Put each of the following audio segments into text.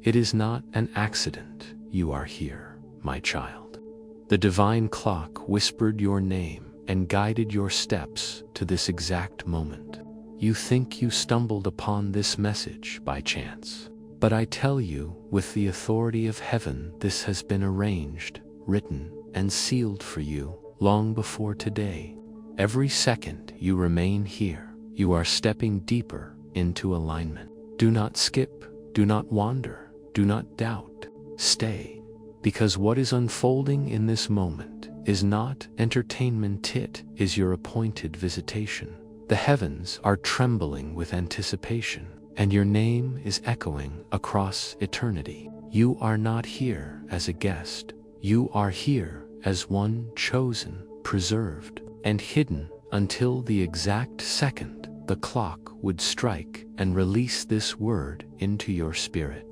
It is not an accident you are here, my child. The divine clock whispered your name and guided your steps to this exact moment. You think you stumbled upon this message by chance, but I tell you, with the authority of heaven, this has been arranged, written, and sealed for you long before today. Every second you remain here, you are stepping deeper into alignment. Do not skip, do not wander, do not doubt. Stay, because what is unfolding in this moment is not entertainment, it is your appointed visitation. The heavens are trembling with anticipation, and your name is echoing across eternity. You are not here as a guest. You are here as one chosen, preserved, and hidden until the exact second the clock would strike and release this word into your spirit.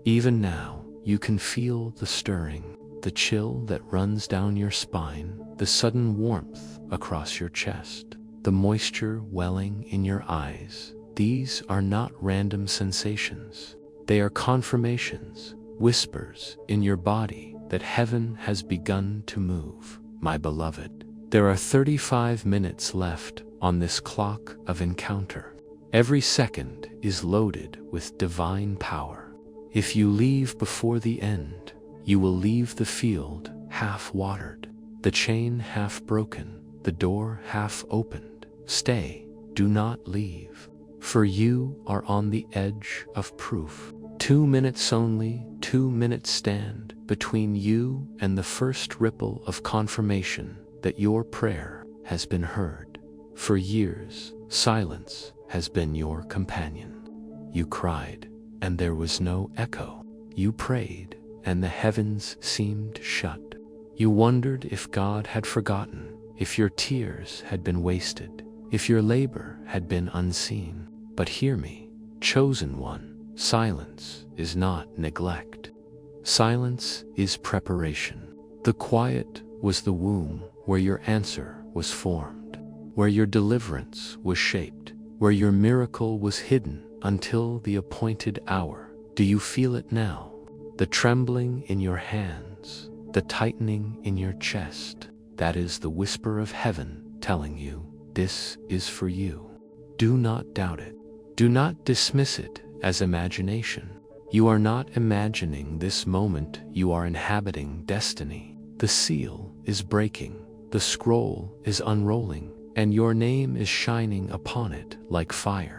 Even now, you can feel the stirring, the chill that runs down your spine, the sudden warmth across your chest, the moisture welling in your eyes. These are not random sensations. They are confirmations, whispers in your body that heaven has begun to move. My beloved, there are 35 minutes left on this clock of encounter. Every second is loaded with divine power. If you leave before the end, you will leave the field half watered, the chain half broken, the door half opened. Stay, do not leave, for you are on the edge of proof. 2 minutes only, 2 minutes stand between you and the first ripple of confirmation that your prayer has been heard. For years, silence has been your companion. You cried, and there was no echo. You prayed, and the heavens seemed shut. You wondered if God had forgotten, if your tears had been wasted, if your labor had been unseen. But hear me, chosen one, silence is not neglect. Silence is preparation. The quiet was the womb where your answer was formed, where your deliverance was shaped, where your miracle was hidden until the appointed hour. Do you feel it now? The trembling in your hands, the tightening in your chest. That is the whisper of heaven telling you, this is for you. Do not doubt it. Do not dismiss it as imagination. You are not imagining this moment, you are inhabiting destiny. The seal is breaking, the scroll is unrolling, and your name is shining upon it like fire.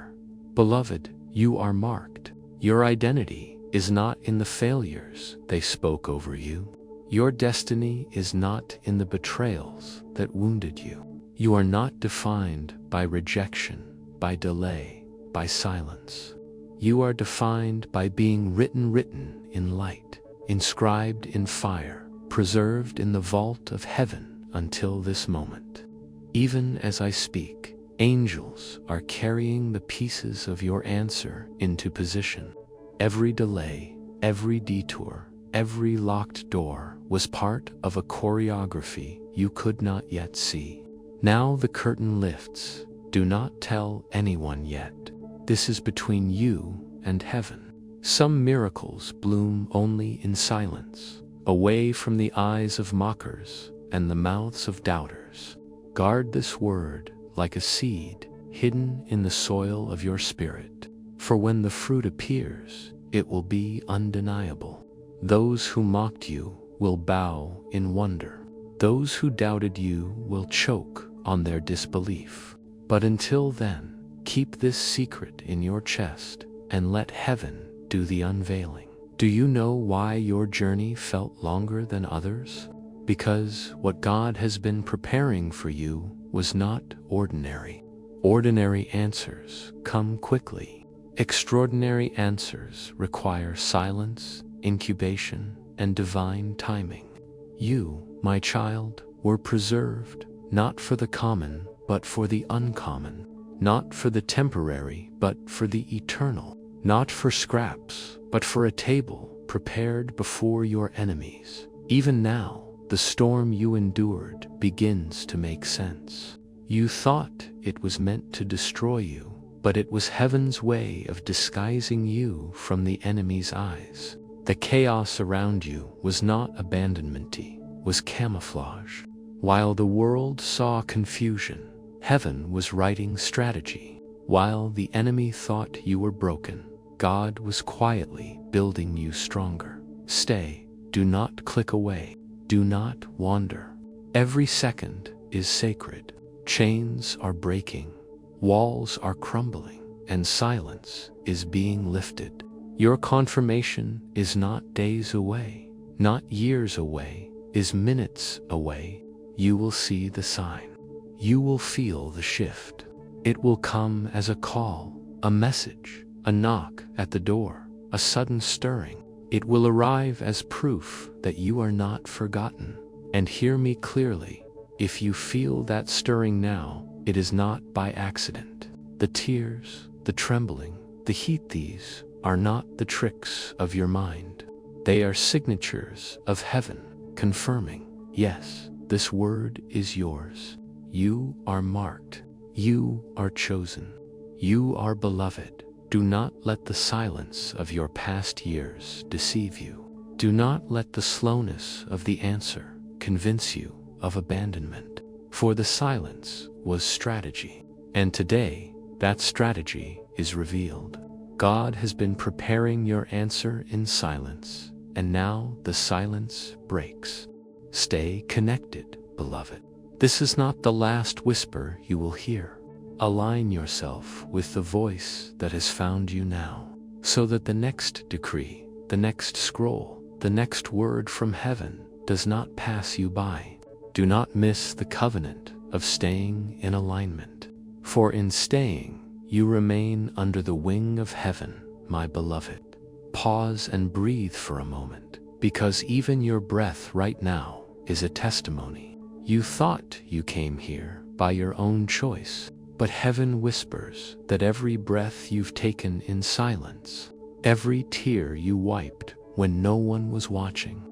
Beloved, you are marked. Your identity is not in the failures they spoke over you. Your destiny is not in the betrayals that wounded you. You are not defined by rejection, by delay, by silence. You are defined by being written in light, inscribed in fire, preserved in the vault of heaven until this moment. Even as I speak, angels are carrying the pieces of your answer into position. Every delay, every detour, every locked door was part of a choreography you could not yet see. Now the curtain lifts. Do not tell anyone yet. This is between you and heaven. Some miracles bloom only in silence, away from the eyes of mockers and the mouths of doubters. Guard this word like a seed hidden in the soil of your spirit, for when the fruit appears, it will be undeniable. Those who mocked you will bow in wonder. Those who doubted you will choke on their disbelief. But until then, keep this secret in your chest and let heaven do the unveiling. Do you know why your journey felt longer than others? Because what God has been preparing for you was not ordinary. Ordinary answers come quickly. Extraordinary answers require silence, incubation, and divine timing. You, my child, were preserved, not for the common, but for the uncommon. Not for the temporary, but for the eternal. Not for scraps, but for a table prepared before your enemies. Even now, the storm you endured begins to make sense. You thought it was meant to destroy you, but it was heaven's way of disguising you from the enemy's eyes. The chaos around you was not abandonment, was camouflage. While the world saw confusion, heaven was writing strategy. While the enemy thought you were broken, God was quietly building you stronger. Stay, do not click away, do not wander. Every second is sacred. Chains are breaking, walls are crumbling, and silence is being lifted. Your confirmation is not days away, not years away, is minutes away. You will see the sign. You will feel the shift. It will come as a call, a message, a knock at the door, a sudden stirring. It will arrive as proof that you are not forgotten. And hear me clearly, if you feel that stirring now, it is not by accident. The tears, the trembling, the heat, these are not the tricks of your mind. They are signatures of heaven, confirming, yes, this word is yours. You are marked. You are chosen. You are beloved. Do not let the silence of your past years deceive you. Do not let the slowness of the answer convince you of abandonment. For the silence was strategy. And today, that strategy is revealed. God has been preparing your answer in silence, and now the silence breaks. Stay connected, beloved. This is not the last whisper you will hear. Align yourself with the voice that has found you now, so that the next decree, the next scroll, the next word from heaven does not pass you by. Do not miss the covenant of staying in alignment. For in staying, you remain under the wing of heaven, my beloved. Pause and breathe for a moment, because even your breath right now is a testimony. You thought you came here by your own choice, but heaven whispers that every breath you've taken in silence, every tear you wiped when no one was watching,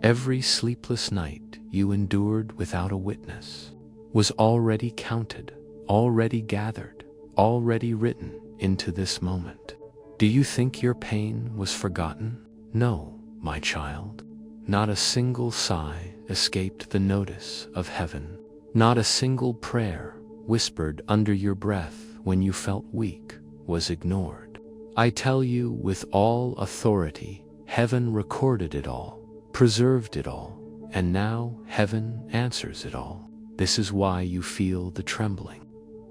every sleepless night you endured without a witness, was already counted, already gathered, already written into this moment. Do you think your pain was forgotten? No, my child. Not a single sigh escaped the notice of heaven. Not a single prayer whispered under your breath when you felt weak was ignored. I tell you with all authority, heaven recorded it all, preserved it all, and now heaven answers it all. This is why you feel the trembling.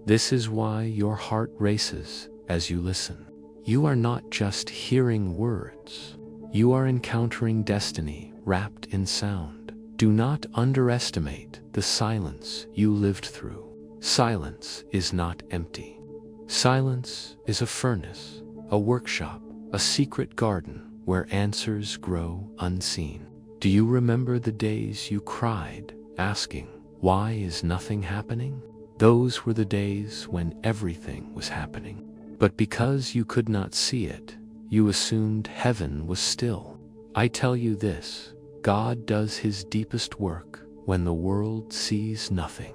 This is why your heart races as you listen. You are not just hearing words. You are encountering destiny wrapped in sound. Do not underestimate the silence you lived through. Silence is not empty. Silence is a furnace, a workshop, a secret garden where answers grow unseen. Do you remember the days you cried, asking, "Why is nothing happening?" Those were the days when everything was happening. But because you could not see it, you assumed heaven was still. I tell you this, God does his deepest work when the world sees nothing.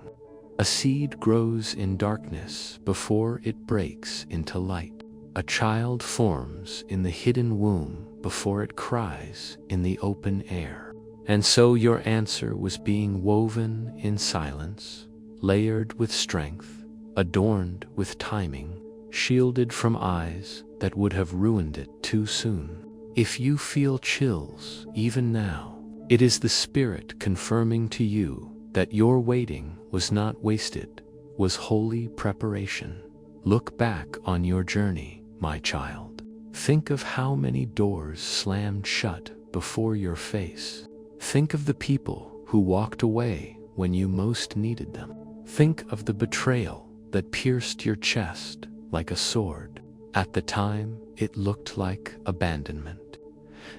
A seed grows in darkness before it breaks into light. A child forms in the hidden womb before it cries in the open air. And so your answer was being woven in silence, layered with strength, adorned with timing, shielded from eyes that would have ruined it too soon. If you feel chills even now, it is the Spirit confirming to you that your waiting was not wasted, was holy preparation. Look back on your journey, my child. Think of how many doors slammed shut before your face. Think of the people who walked away when you most needed them. Think of the betrayal that pierced your chest like a sword. At the time, it looked like abandonment.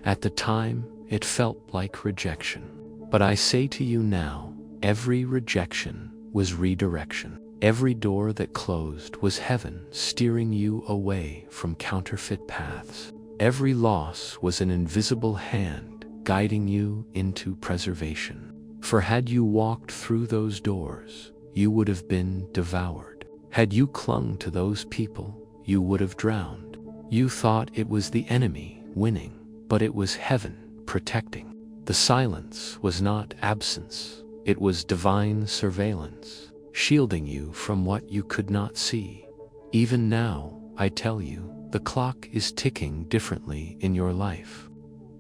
At the time, it felt like rejection. But I say to you now, every rejection was redirection. Every door that closed was heaven steering you away from counterfeit paths. Every loss was an invisible hand guiding you into preservation. For had you walked through those doors, you would have been devoured. Had you clung to those people, you would have drowned. You thought it was the enemy winning, but it was heaven protecting. The silence was not absence, it was divine surveillance, shielding you from what you could not see. Even now, I tell you, the clock is ticking differently in your life.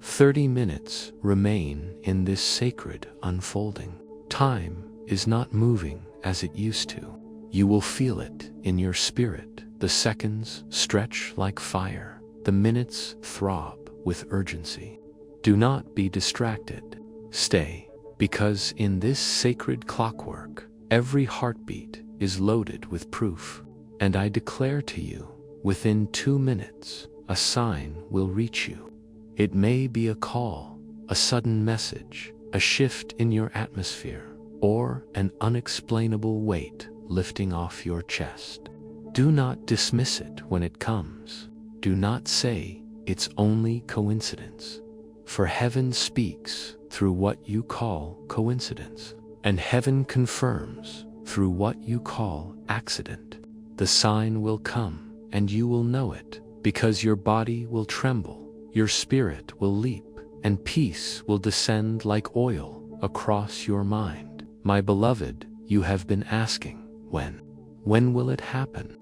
30 minutes remain in this sacred unfolding. Time is not moving as it used to. You will feel it in your spirit. The seconds stretch like fire. The minutes throb with urgency. Do not be distracted. Stay, because in this sacred clockwork, every heartbeat is loaded with proof. And I declare to you, within 2 minutes, a sign will reach you. It may be a call, a sudden message, a shift in your atmosphere, or an unexplainable weight lifting off your chest. Do not dismiss it when it comes. Do not say it's only coincidence. For heaven speaks through what you call coincidence, and heaven confirms through what you call accident. The sign will come, and you will know it, because your body will tremble, your spirit will leap, and peace will descend like oil across your mind. My beloved, you have been asking, when? When will it happen?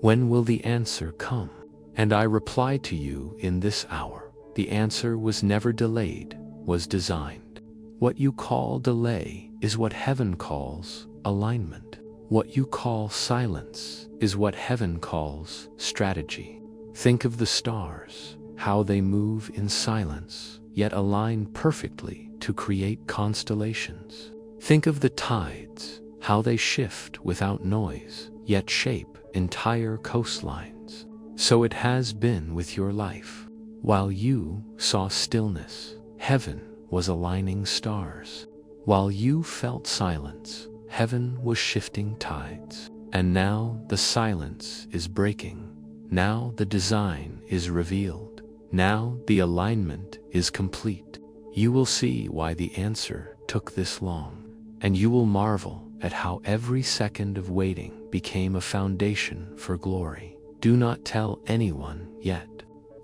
When will the answer come? And I reply to you in this hour. The answer was never delayed, was designed. What you call delay is what heaven calls alignment. What you call silence is what heaven calls strategy. Think of the stars, how they move in silence, yet align perfectly to create constellations. Think of the tides, how they shift without noise, yet shape entire coastlines. So it has been with your life. While you saw stillness, heaven was aligning stars. While you felt silence, heaven was shifting tides. And now the silence is breaking. Now the design is revealed. Now the alignment is complete. You will see why the answer took this long, and you will marvel at how every second of waiting became a foundation for glory. Do not tell anyone yet.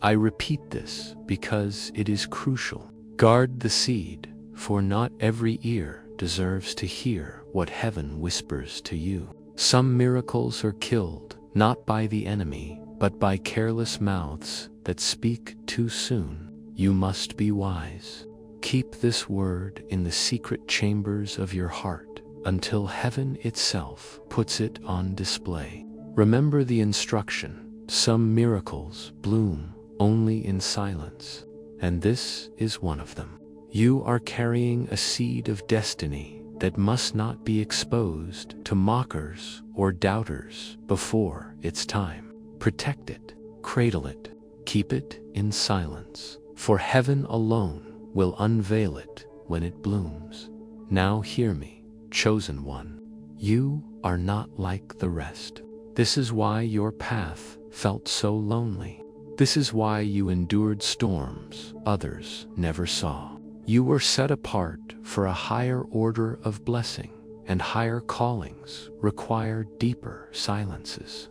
I repeat this because it is crucial. Guard the seed, for not every ear deserves to hear what heaven whispers to you. Some miracles are killed, not by the enemy, but by careless mouths that speak too soon. You must be wise. Keep this word in the secret chambers of your heart until heaven itself puts it on display. Remember the instruction. Some miracles bloom only in silence, and this is one of them. You are carrying a seed of destiny that must not be exposed to mockers or doubters before its time. Protect it, cradle it, keep it in silence, for heaven alone will unveil it when it blooms. Now hear me, chosen one. You are not like the rest. This is why your path felt so lonely. This is why you endured storms others never saw. You were set apart for a higher order of blessing, and higher callings require deeper silences.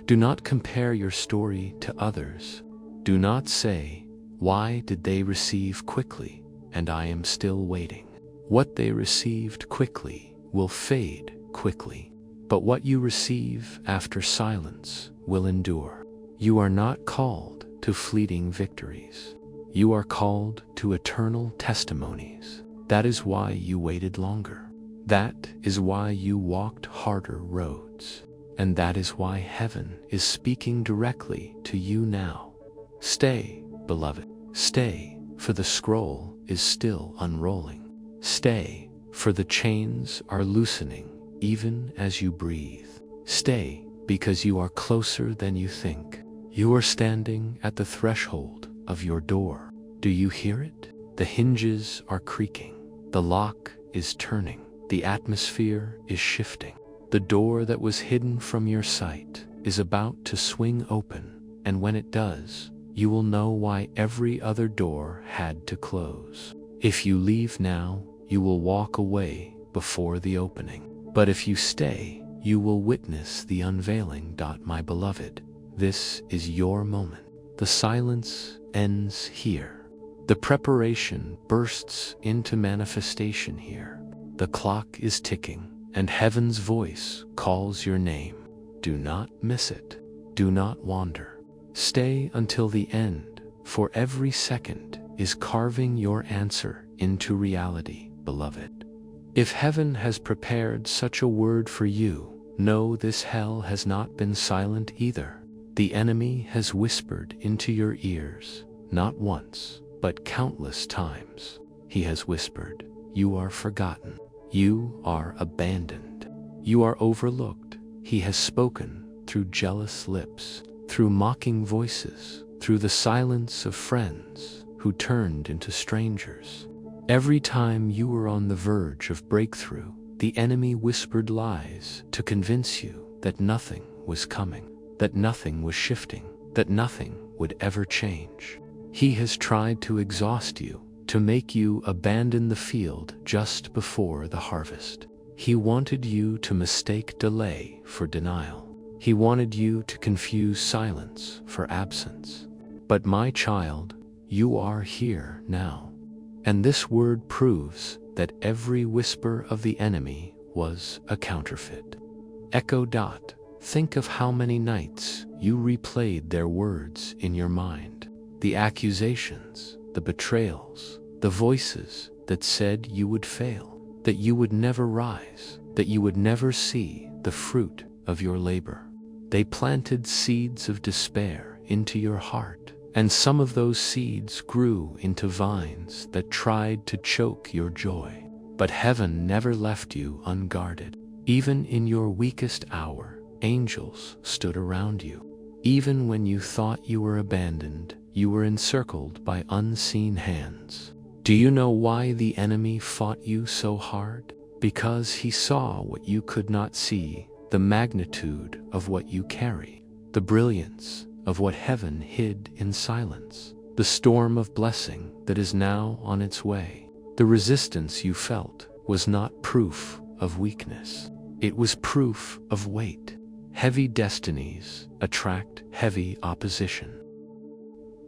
Do not compare your story to others. Do not say, "Why did they receive quickly, and I am still waiting?" What they received quickly will fade quickly, but what you receive after silence will endure. You are not called to fleeting victories. You are called to eternal testimonies. That is why you waited longer. That is why you walked harder roads. And that is why heaven is speaking directly to you now. Stay, beloved. Stay, for the scroll is still unrolling. Stay, for the chains are loosening even as you breathe. Stay, because you are closer than you think. You are standing at the threshold of your door. Do you hear it? The hinges are creaking. The lock is turning. The atmosphere is shifting. The door that was hidden from your sight is about to swing open, and when it does, you will know why every other door had to close. If you leave now, you will walk away before the opening. But if you stay, you will witness the unveiling. My beloved, this is your moment. The silence ends here. The preparation bursts into manifestation here. The clock is ticking, and heaven's voice calls your name. Do not miss it. Do not wander. Stay until the end, for every second is carving your answer into reality, beloved. If heaven has prepared such a word for you, know this hell has not been silent either. The enemy has whispered into your ears, not once, but countless times. He has whispered, "You are forgotten. You are abandoned. You are overlooked." He has spoken through jealous lips, through mocking voices, through the silence of friends who turned into strangers. Every time you were on the verge of breakthrough, the enemy whispered lies to convince you that nothing was coming, that nothing was shifting, that nothing would ever change. He has tried to exhaust you, to make you abandon the field just before the harvest. He wanted you to mistake delay for denial. He wanted you to confuse silence for absence. But my child, you are here now. And this word proves that every whisper of the enemy was a counterfeit. Echo. Think of how many nights you replayed their words in your mind. The accusations, the betrayals, the voices that said you would fail, that you would never rise, that you would never see the fruit of your labor. They planted seeds of despair into your heart, and some of those seeds grew into vines that tried to choke your joy. But heaven never left you unguarded. Even in your weakest hour, angels stood around you. Even when you thought you were abandoned, you were encircled by unseen hands. Do you know why the enemy fought you so hard? Because he saw what you could not see, the magnitude of what you carry, the brilliance of what heaven hid in silence, the storm of blessing that is now on its way. The resistance you felt was not proof of weakness. It was proof of weight. Heavy destinies attract heavy opposition.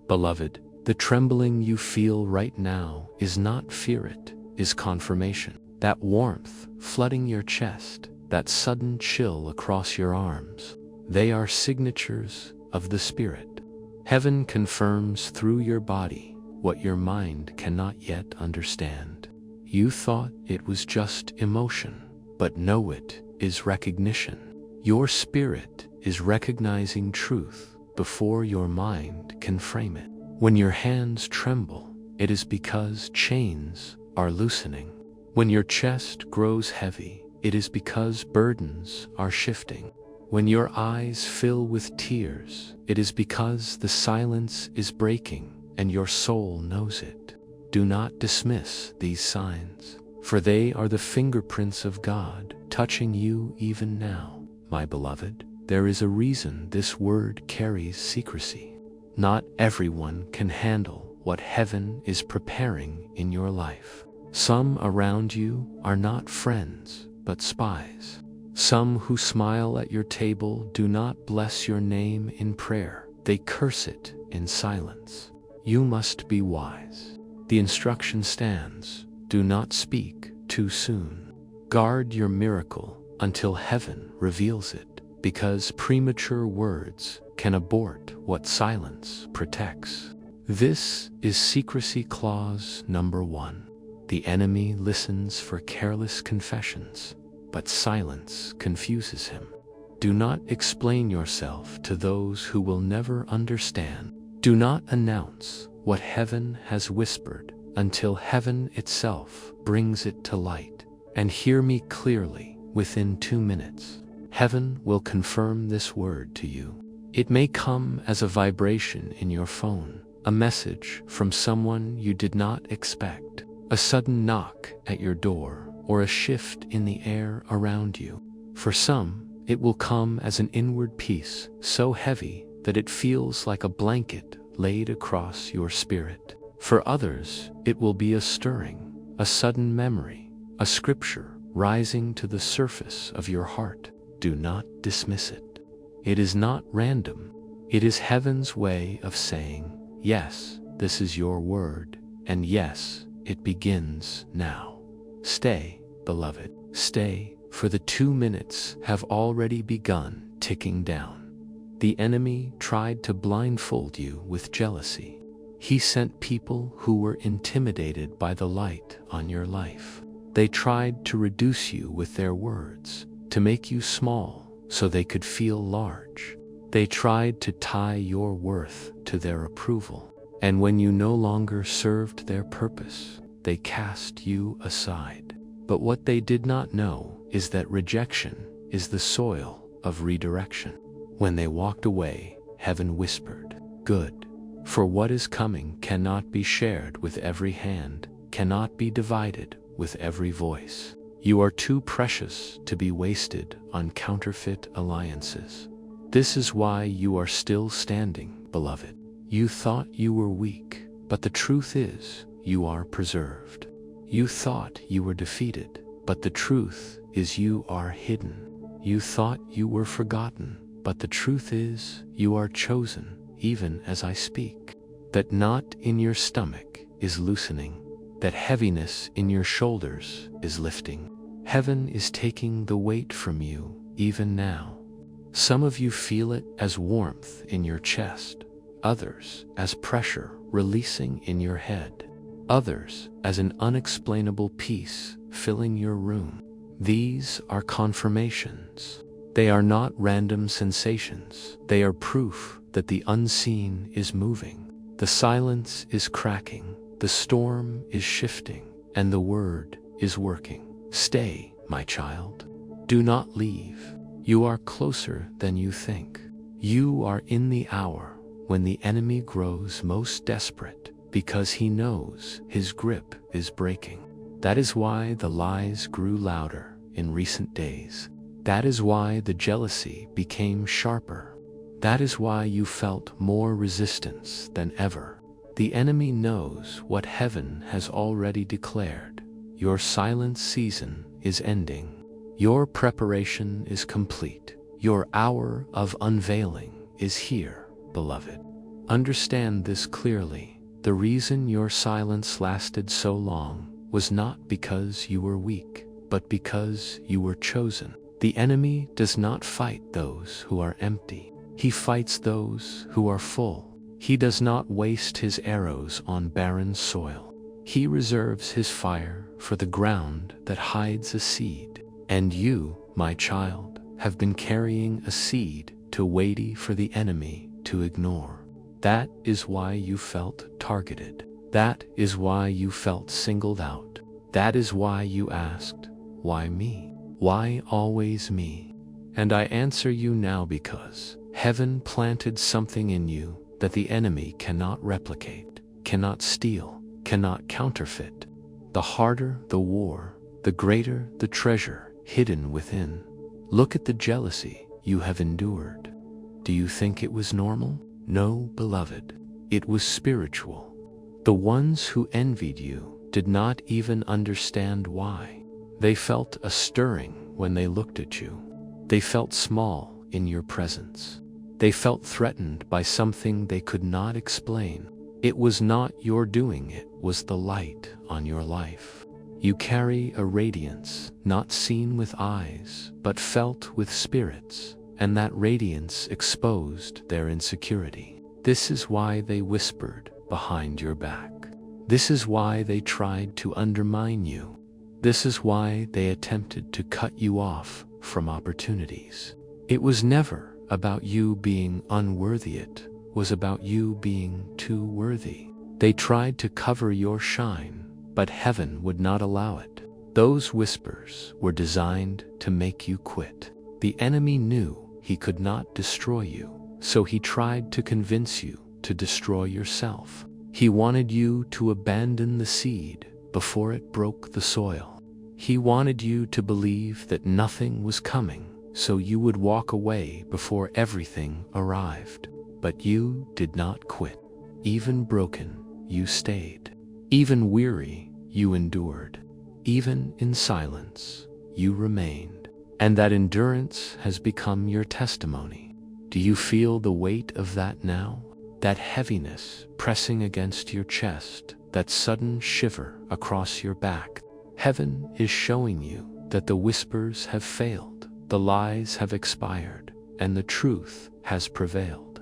Beloved, the trembling you feel right now is not fear, it is confirmation. That warmth flooding your chest, that sudden chill across your arms, they are signatures of the Spirit. Heaven confirms through your body what your mind cannot yet understand. You thought it was just emotion, but no, it is recognition. Your spirit is recognizing truth before your mind can frame it. When your hands tremble, it is because chains are loosening. When your chest grows heavy, it is because burdens are shifting. When your eyes fill with tears, it is because the silence is breaking and your soul knows it. Do not dismiss these signs, for they are the fingerprints of God touching you even now. My beloved, there is a reason this word carries secrecy. Not everyone can handle what heaven is preparing in your life. Some around you are not friends, but spies. Some who smile at your table do not bless your name in prayer. They curse it in silence. You must be wise. The instruction stands: do not speak too soon. Guard your miracle until heaven reveals it, because premature words can abort what silence protects. This is secrecy clause number 1. The enemy listens for careless confessions, but silence confuses him. Do not explain yourself to those who will never understand. Do not announce what heaven has whispered until heaven itself brings it to light. And hear me clearly, within 2 minutes, heaven will confirm this word to you. It may come as a vibration in your phone, a message from someone you did not expect, a sudden knock at your door, or a shift in the air around you. For some, it will come as an inward peace so heavy that it feels like a blanket laid across your spirit. For others, it will be a stirring, a sudden memory, a scripture rising to the surface of your heart. Do not dismiss it. It is not random. It is heaven's way of saying, yes, this is your word. And yes, it begins now. Stay, beloved, stay, for the 2 minutes have already begun ticking down. The enemy tried to blindfold you with jealousy. He sent people who were intimidated by the light on your life. They tried to reduce you with their words, to make you small so they could feel large. They tried to tie your worth to their approval. And when you no longer served their purpose, they cast you aside. But what they did not know is that rejection is the soil of redirection. When they walked away, heaven whispered, "Good." For what is coming cannot be shared with every hand, cannot be divided with every voice. You are too precious to be wasted on counterfeit alliances. This is why you are still standing, beloved. You thought you were weak, but the truth is, you are preserved. You thought you were defeated, but the truth is you are hidden. You thought you were forgotten, but the truth is, you are chosen, even as I speak. That knot in your stomach is loosening. That heaviness in your shoulders is lifting. Heaven is taking the weight from you, even now. Some of you feel it as warmth in your chest, others as pressure releasing in your head, others as an unexplainable peace filling your room. These are confirmations. They are not random sensations. They are proof that the unseen is moving. The silence is cracking, the storm is shifting, and the word is working. Stay, my child. Do not leave. You are closer than you think. You are in the hour when the enemy grows most desperate because he knows his grip is breaking. That is why the lies grew louder in recent days. That is why the jealousy became sharper. That is why you felt more resistance than ever. The enemy knows what heaven has already declared. Your silent season is ending. Your preparation is complete. Your hour of unveiling is here, beloved. Understand this clearly. The reason your silence lasted so long was not because you were weak, but because you were chosen. The enemy does not fight those who are empty. He fights those who are full. He does not waste his arrows on barren soil. He reserves his fire for the ground that hides a seed. And you, my child, have been carrying a seed too weighty for the enemy to ignore. That is why you felt targeted. That is why you felt singled out. That is why you asked, "Why me? Why always me?" And I answer you now because heaven planted something in you that the enemy cannot replicate, cannot steal, cannot counterfeit. The harder the war, the greater the treasure hidden within. Look at the jealousy you have endured. Do you think it was normal? No, beloved, it was spiritual. The ones who envied you did not even understand why. They felt a stirring when they looked at you. They felt small in your presence. They felt threatened by something they could not explain. It was not your doing, it was the light on your life. You carry a radiance not seen with eyes, but felt with spirits, and that radiance exposed their insecurity. This is why they whispered behind your back. This is why they tried to undermine you. This is why they attempted to cut you off from opportunities. It was never about you being unworthy, it was about you being too worthy. They tried to cover your shine, but heaven would not allow it. Those whispers were designed to make you quit. The enemy knew he could not destroy you, so he tried to convince you to destroy yourself. He wanted you to abandon the seed before it broke the soil. He wanted you to believe that nothing was coming, so you would walk away before everything arrived. But you did not quit. Even broken, you stayed. Even weary, you endured. Even in silence, you remained. And that endurance has become your testimony. Do you feel the weight of that now? That heaviness pressing against your chest, that sudden shiver across your back. Heaven is showing you that the whispers have failed, the lies have expired, and the truth has prevailed.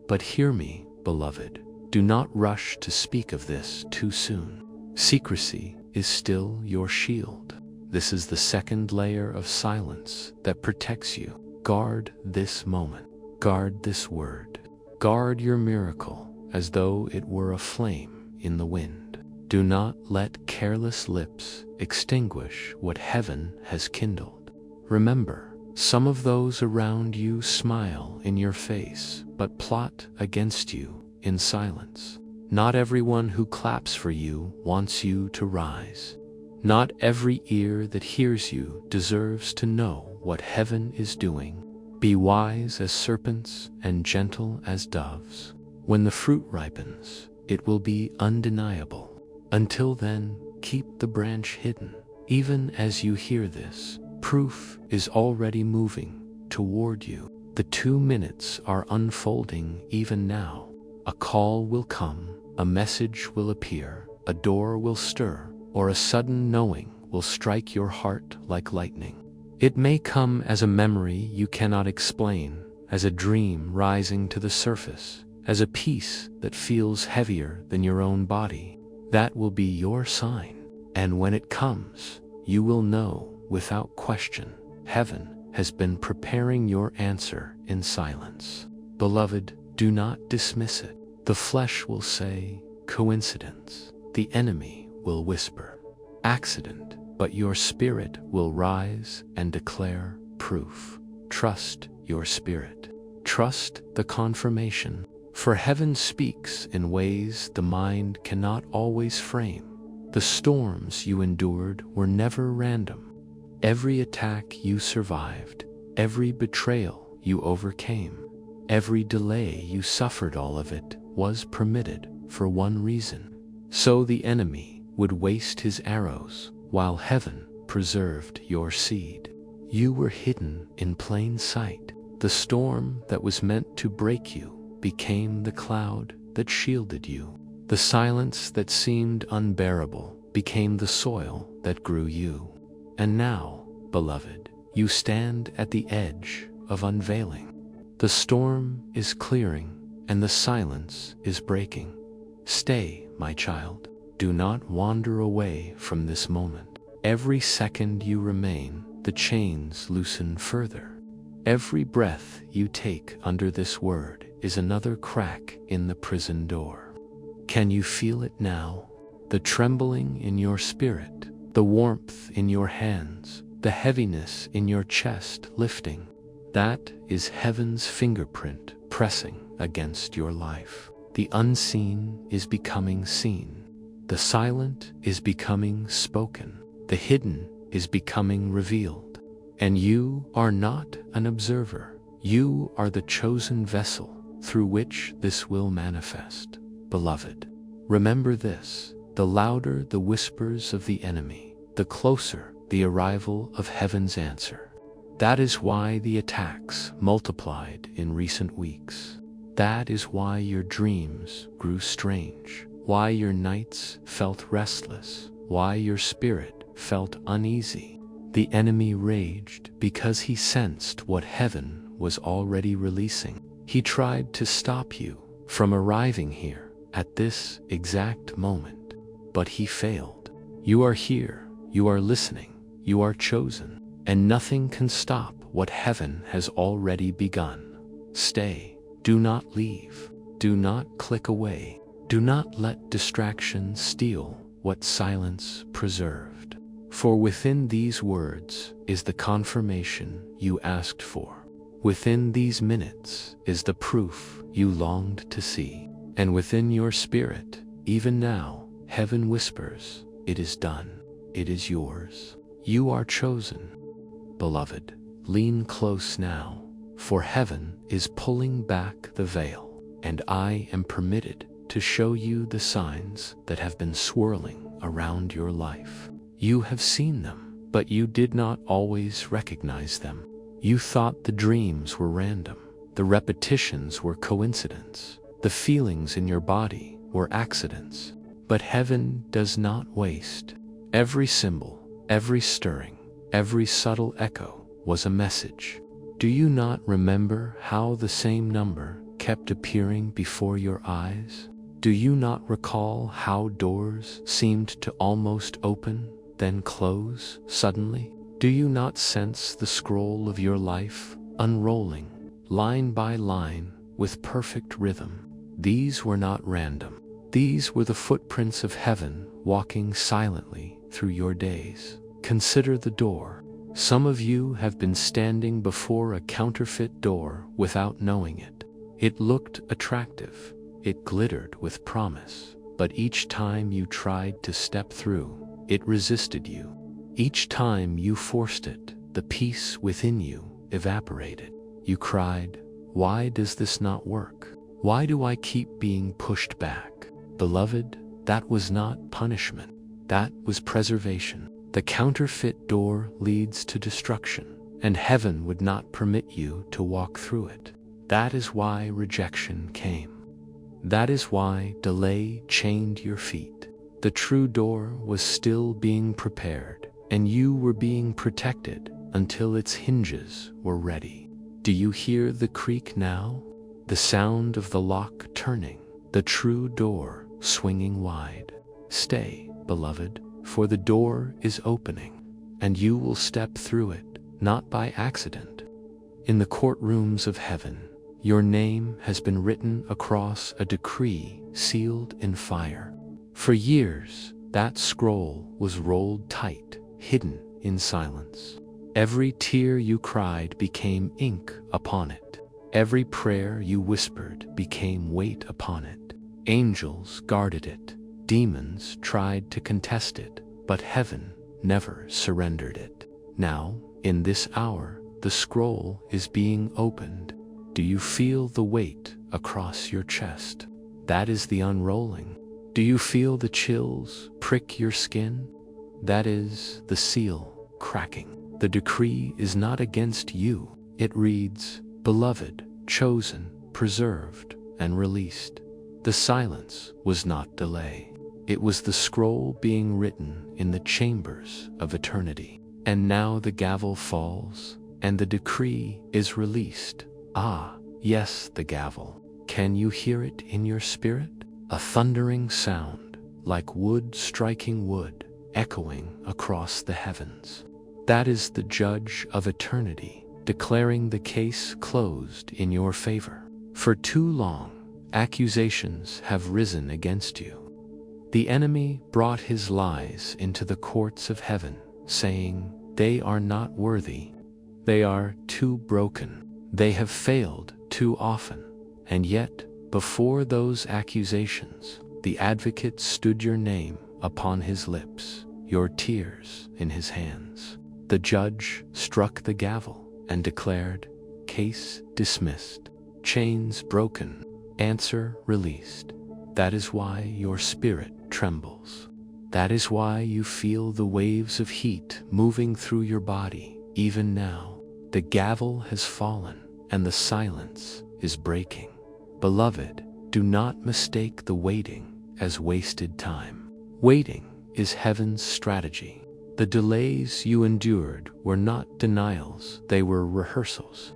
But hear me, beloved, do not rush to speak of this too soon. Secrecy is still your shield. This is the second layer of silence that protects you. Guard this moment. Guard this word. Guard your miracle as though it were a flame in the wind. Do not let careless lips extinguish what heaven has kindled. Remember, some of those around you smile in your face, but plot against you in silence. Not everyone who claps for you wants you to rise. Not every ear that hears you deserves to know what heaven is doing. Be wise as serpents and gentle as doves. When the fruit ripens, it will be undeniable. Until then, keep the branch hidden. Even as you hear this, proof is already moving toward you. The 2 minutes are unfolding even now. A call will come, a message will appear, a door will stir, or a sudden knowing will strike your heart like lightning. It may come as a memory you cannot explain, as a dream rising to the surface, as a peace that feels heavier than your own body. That will be your sign, and when it comes, you will know without question, heaven has been preparing your answer in silence. Beloved, do not dismiss it. The flesh will say, coincidence. The enemy will whisper, accident. But your spirit will rise and declare proof. Trust your spirit. Trust the confirmation. For heaven speaks in ways the mind cannot always frame. The storms you endured were never random. Every attack you survived, every betrayal you overcame, every delay you suffered, all of it was permitted for one reason. So the enemy would waste his arrows while heaven preserved your seed. You were hidden in plain sight. The storm that was meant to break you became the cloud that shielded you. The silence that seemed unbearable became the soil that grew you. And now, beloved, you stand at the edge of unveiling. The storm is clearing and the silence is breaking. Stay, my child. Do not wander away from this moment. Every second you remain, the chains loosen further. Every breath you take under this word is another crack in the prison door. Can you feel it now? The trembling in your spirit, the warmth in your hands, the heaviness in your chest lifting. That is heaven's fingerprint pressing against your life. The unseen is becoming seen. The silent is becoming spoken. The hidden is becoming revealed. And you are not an observer. You are the chosen vessel through which this will manifest. Beloved, remember this: the louder the whispers of the enemy, the closer the arrival of heaven's answer. That is why the attacks multiplied in recent weeks. That is why your dreams grew strange. Why your nights felt restless, why your spirit felt uneasy. The enemy raged because he sensed what heaven was already releasing. He tried to stop you from arriving here at this exact moment, but he failed. You are here, you are listening, you are chosen, and nothing can stop what heaven has already begun. Stay, do not leave, do not click away. Do not let distraction steal what silence preserved. For within these words is the confirmation you asked for. Within these minutes is the proof you longed to see. And within your spirit, even now, heaven whispers, it is done. It is yours. You are chosen. Beloved, lean close now, for heaven is pulling back the veil, and I am permitted to show you the signs that have been swirling around your life. You have seen them, but you did not always recognize them. You thought the dreams were random, the repetitions were coincidence, the feelings in your body were accidents. But heaven does not waste. Every symbol, every stirring, every subtle echo was a message. Do you not remember how the same number kept appearing before your eyes? Do you not recall how doors seemed to almost open, then close suddenly? Do you not sense the scroll of your life unrolling, line by line, with perfect rhythm? These were not random. These were the footprints of heaven walking silently through your days. Consider the door. Some of you have been standing before a counterfeit door without knowing it. It looked attractive. It glittered with promise. But each time you tried to step through, it resisted you. Each time you forced it, the peace within you evaporated. You cried, "Why does this not work? Why do I keep being pushed back?" Beloved, that was not punishment. That was preservation. The counterfeit door leads to destruction, and heaven would not permit you to walk through it. That is why rejection came. That is why delay chained your feet. The true door was still being prepared, and you were being protected until its hinges were ready. Do you hear the creak now? The sound of the lock turning, the true door swinging wide. Stay, beloved, for the door is opening, and you will step through it, not by accident. In the courtrooms of heaven, your name has been written across a decree sealed in fire. For years, that scroll was rolled tight, hidden in silence. Every tear you cried became ink upon it. Every prayer you whispered became weight upon it. Angels guarded it. Demons tried to contest it, but heaven never surrendered it. Now, in this hour, the scroll is being opened. Do you feel the weight across your chest? That is the unrolling. Do you feel the chills prick your skin? That is the seal cracking. The decree is not against you. It reads, "Beloved, chosen, preserved, and released." The silence was not delay. It was the scroll being written in the chambers of eternity. And now the gavel falls, and the decree is released. Ah, yes, the gavel. Can you hear it in your spirit? A thundering sound, like wood striking wood, echoing across the heavens. That is the judge of eternity, declaring the case closed in your favor. For too long, accusations have risen against you. The enemy brought his lies into the courts of heaven, saying, "They are not worthy. They are too broken. They have failed too often." And yet, before those accusations, the advocate stood your name upon his lips, your tears in his hands. The judge struck the gavel and declared, "Case dismissed, chains broken, answer released." That is why your spirit trembles. That is why you feel the waves of heat moving through your body, even now. The gavel has fallen, and the silence is breaking. Beloved, do not mistake the waiting as wasted time. Waiting is heaven's strategy. The delays you endured were not denials, they were rehearsals.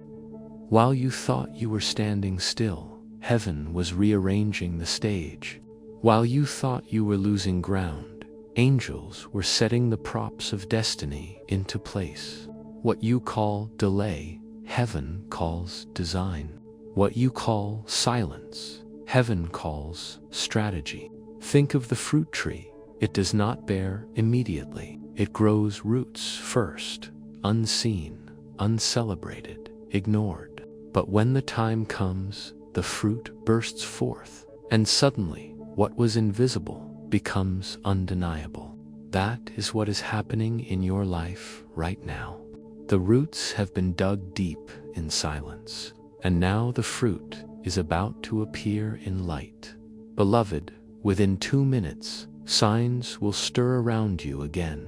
While you thought you were standing still, heaven was rearranging the stage. While you thought you were losing ground, angels were setting the props of destiny into place. What you call delay, heaven calls design. What you call silence, heaven calls strategy. Think of the fruit tree. It does not bear immediately. It grows roots first, unseen, uncelebrated, ignored. But when the time comes, the fruit bursts forth, and suddenly what was invisible becomes undeniable. That is what is happening in your life right now. The roots have been dug deep in silence, and now the fruit is about to appear in light. Beloved, within 2 minutes, signs will stir around you again.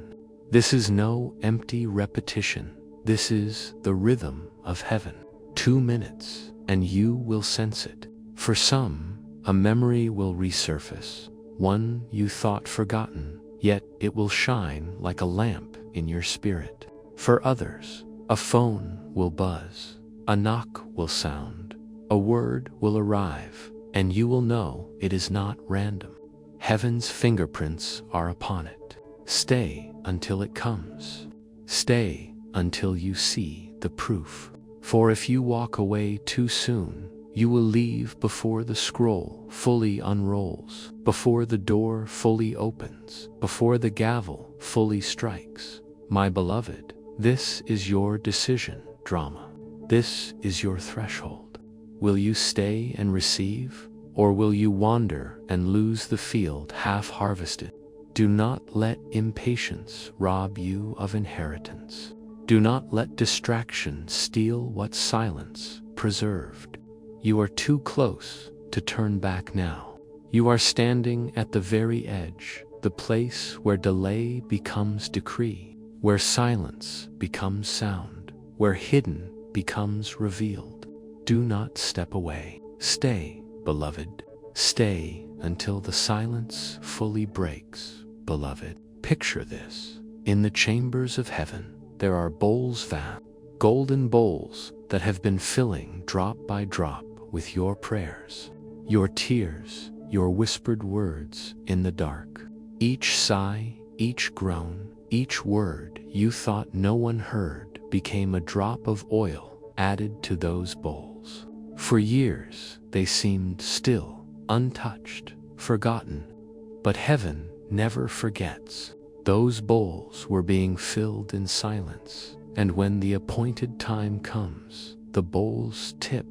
This is no empty repetition. This is the rhythm of heaven. 2 minutes, and you will sense it. For some, a memory will resurface. one you thought forgotten, yet it will shine like a lamp in your spirit. For others, a phone will buzz, a knock will sound, a word will arrive, and you will know it is not random. Heaven's fingerprints are upon it. Stay until it comes. Stay until you see the proof. For if you walk away too soon, you will leave before the scroll fully unrolls, before the door fully opens, before the gavel fully strikes. My beloved, this is your decision, drama. This is your threshold. Will you stay and receive, or will you wander and lose the field half-harvested? Do not let impatience rob you of inheritance. Do not let distraction steal what silence preserved. You are too close to turn back now. You are standing at the very edge, the place where delay becomes decree, where silence becomes sound, where hidden becomes revealed. Do not step away. Stay, beloved. Stay until the silence fully breaks, beloved. Picture this. In the chambers of heaven, there are bowls vast, golden bowls that have been filling drop by drop with your prayers, your tears, your whispered words in the dark. Each sigh, each groan, each word you thought no one heard became a drop of oil added to those bowls. For years, they seemed still, untouched, forgotten. But heaven never forgets. Those bowls were being filled in silence, and when the appointed time comes, the bowls tip,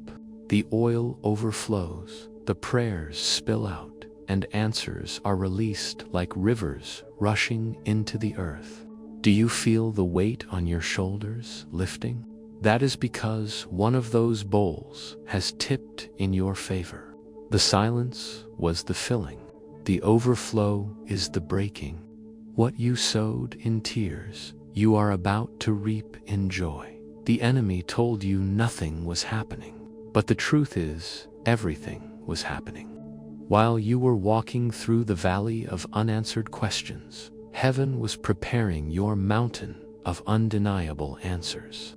the oil overflows, the prayers spill out, and answers are released like rivers rushing into the earth. Do you feel the weight on your shoulders lifting? That is because one of those bowls has tipped in your favor. The silence was the filling. The overflow is the breaking. What you sowed in tears, you are about to reap in joy. The enemy told you nothing was happening, but the truth is, everything was happening. While you were walking through the valley of unanswered questions, heaven was preparing your mountain of undeniable answers.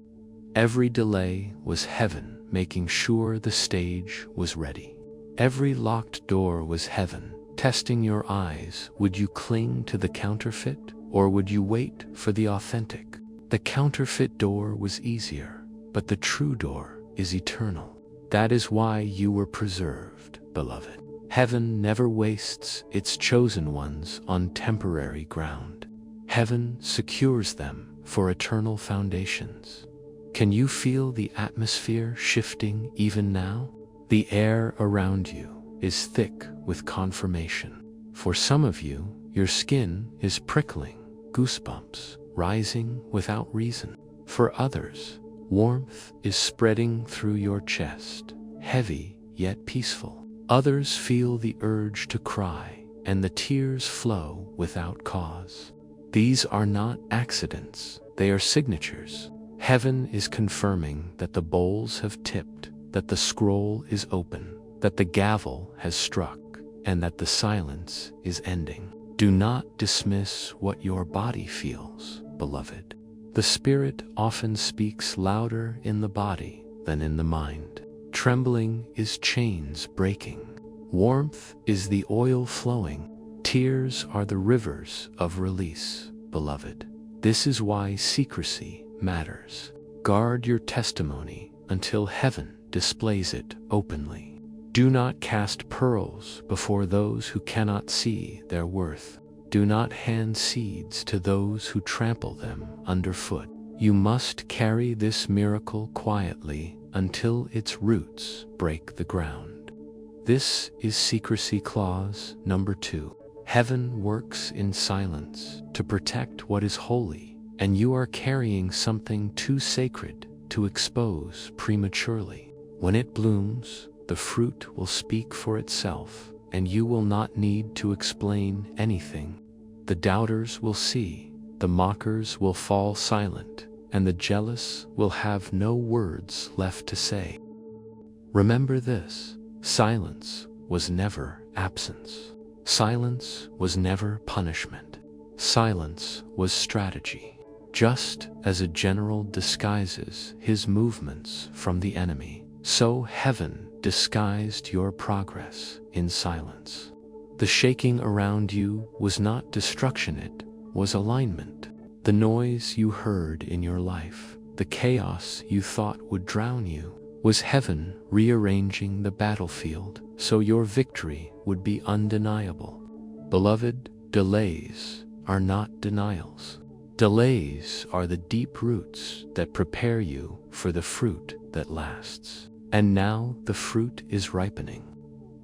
Every delay was heaven making sure the stage was ready. Every locked door was heaven testing your eyes. Would you cling to the counterfeit, or would you wait for the authentic? The counterfeit door was easier, but the true door is eternal. That is why you were preserved, beloved. Heaven never wastes its chosen ones on temporary ground. Heaven secures them for eternal foundations. Can you feel the atmosphere shifting even now? The air around you is thick with confirmation. For some of you, your skin is prickling, goosebumps rising without reason. For others, warmth is spreading through your chest, heavy yet peaceful. Others feel the urge to cry, and the tears flow without cause. These are not accidents, they are signatures. Heaven is confirming that the bowls have tipped, that the scroll is open, that the gavel has struck, and that the silence is ending. Do not dismiss what your body feels, beloved. The spirit often speaks louder in the body than in the mind. Trembling is chains breaking. Warmth is the oil flowing. Tears are the rivers of release, beloved. This is why secrecy matters. Guard your testimony until heaven displays it openly. Do not cast pearls before those who cannot see their worth. Do not hand seeds to those who trample them underfoot. You must carry this miracle quietly until its roots break the ground. This is secrecy clause number 2. Heaven works in silence to protect what is holy, and you are carrying something too sacred to expose prematurely. When it blooms, the fruit will speak for itself, and you will not need to explain anything. The doubters will see, the mockers will fall silent, and the jealous will have no words left to say. Remember this: silence was never absence. Silence was never punishment. Silence was strategy. Just as a general disguises his movements from the enemy, so heaven disguised your progress in silence. The shaking around you was not destruction, it was alignment. The noise you heard in your life, the chaos you thought would drown you, was heaven rearranging the battlefield so your victory would be undeniable. Beloved, delays are not denials. Delays are the deep roots that prepare you for the fruit that lasts. And now the fruit is ripening.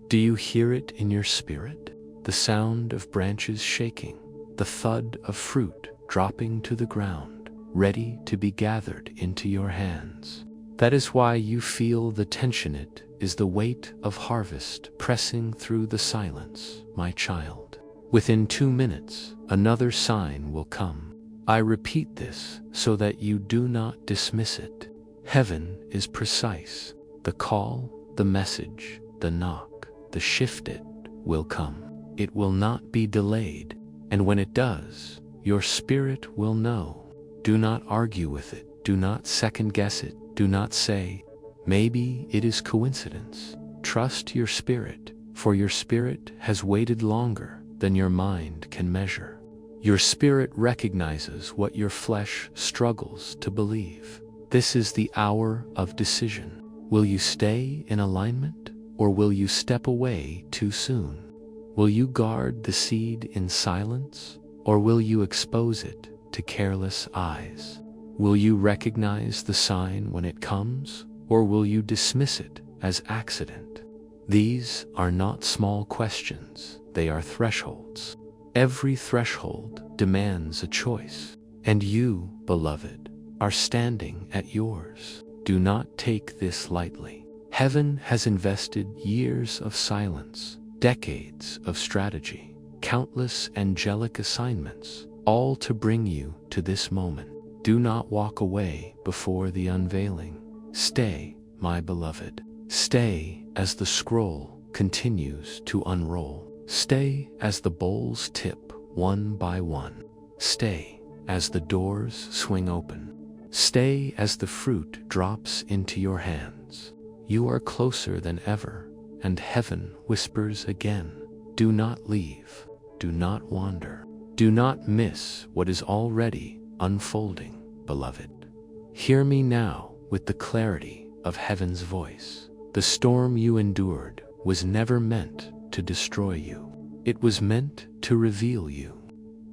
Do you hear it in your spirit? The sound of branches shaking, the thud of fruit dropping to the ground, ready to be gathered into your hands. That is why you feel the tension. It is the weight of harvest pressing through the silence, my child. Within 2 minutes, another sign will come. I repeat this so that you do not dismiss it. Heaven is precise. The call, the message, the knock, the shift, it will come. It will not be delayed. And when it does, your spirit will know. Do not argue with it. Do not second guess it. Do not say, maybe it is coincidence. Trust your spirit, for your spirit has waited longer than your mind can measure. Your spirit recognizes what your flesh struggles to believe. This is the hour of decision. Will you stay in alignment, or will you step away too soon? Will you guard the seed in silence, or will you expose it to careless eyes? Will you recognize the sign when it comes, or will you dismiss it as accident? These are not small questions, they are thresholds. Every threshold demands a choice, and you, beloved, are standing at yours. Do not take this lightly. Heaven has invested years of silence, decades of strategy, countless angelic assignments, all to bring you to this moment. Do not walk away before the unveiling. Stay, my beloved. Stay as the scroll continues to unroll. Stay as the bowls tip one by one. Stay as the doors swing open. Stay as the fruit drops into your hands. You are closer than ever, and heaven whispers again. Do not leave. Do not wander. Do not miss what is already unfolding, beloved. Hear me now with the clarity of heaven's voice. The storm you endured was never meant to destroy you. It was meant to reveal you.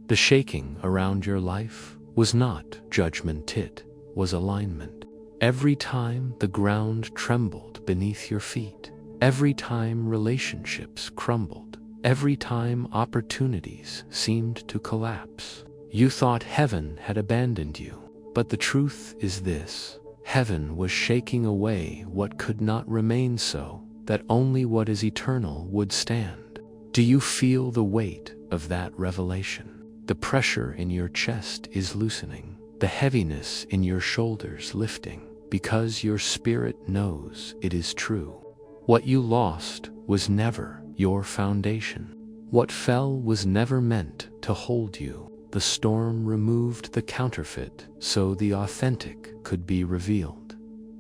The shaking around your life was not judgment, it was alignment. Every time the ground trembled beneath your feet, every time relationships crumbled, every time opportunities seemed to collapse, you thought heaven had abandoned you. But the truth is this: heaven was shaking away what could not remain so that only what is eternal would stand. Do you feel the weight of that revelation? The pressure in your chest is loosening, the heaviness in your shoulders lifting, because your spirit knows it is true. What you lost was never your foundation. What fell was never meant to hold you. The storm removed the counterfeit so the authentic could be revealed.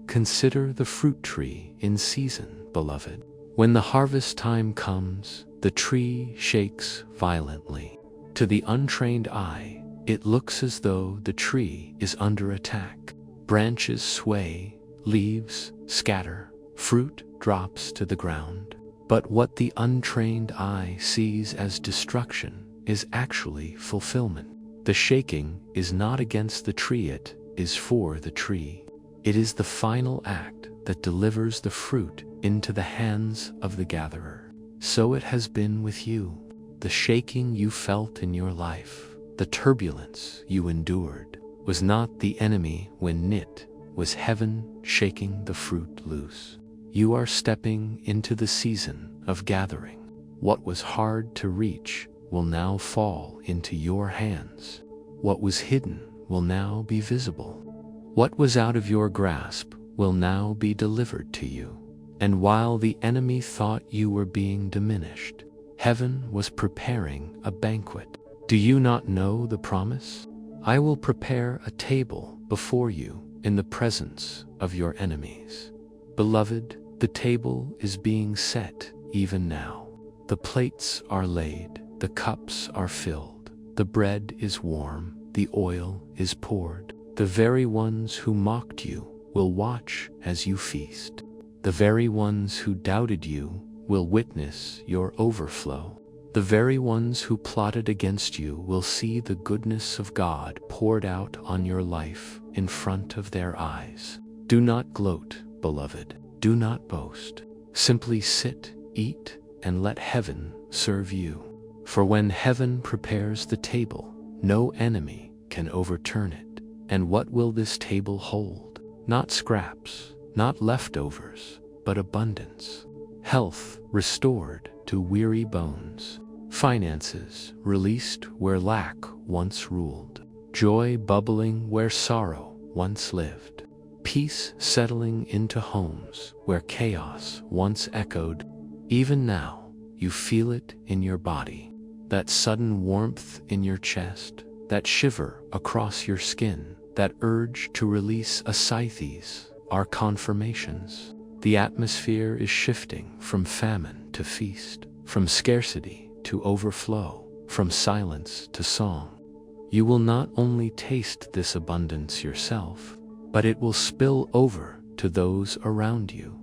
Consider the fruit tree in season, beloved. When the harvest time comes, the tree shakes violently. To the untrained eye, it looks as though the tree is under attack. Branches sway, leaves scatter, fruit drops to the ground. But what the untrained eye sees as destruction is actually fulfillment. The shaking is not against the tree, it is for the tree. It is the final act that delivers the fruit into the hands of the gatherer. So it has been with you. The shaking you felt in your life, the turbulence you endured, was not the enemy when it was heaven shaking the fruit loose. You are stepping into the season of gathering. What was hard to reach will now fall into your hands. What was hidden will now be visible. What was out of your grasp will now be delivered to you. And while the enemy thought you were being diminished, Heaven was preparing a banquet. Do you not know the promise? I will prepare a table before you in the presence of your enemies. Beloved, the table is being set even now. The plates are laid, the cups are filled, the bread is warm, the oil is poured. The very ones who mocked you will watch as you feast. The very ones who doubted you will witness your overflow. The very ones who plotted against you will see the goodness of God poured out on your life in front of their eyes. Do not gloat, beloved. Do not boast. Simply sit, eat, and let heaven serve you. For when heaven prepares the table, no enemy can overturn it. And what will this table hold? Not scraps, not leftovers, but abundance. Health restored to weary bones. Finances released where lack once ruled. Joy bubbling where sorrow once lived. Peace settling into homes where chaos once echoed. Even now, you feel it in your body. That sudden warmth in your chest, that shiver across your skin, that urge to release ascites are confirmations. The atmosphere is shifting from famine to feast, from scarcity to overflow, from silence to song. You will not only taste this abundance yourself, but it will spill over to those around you.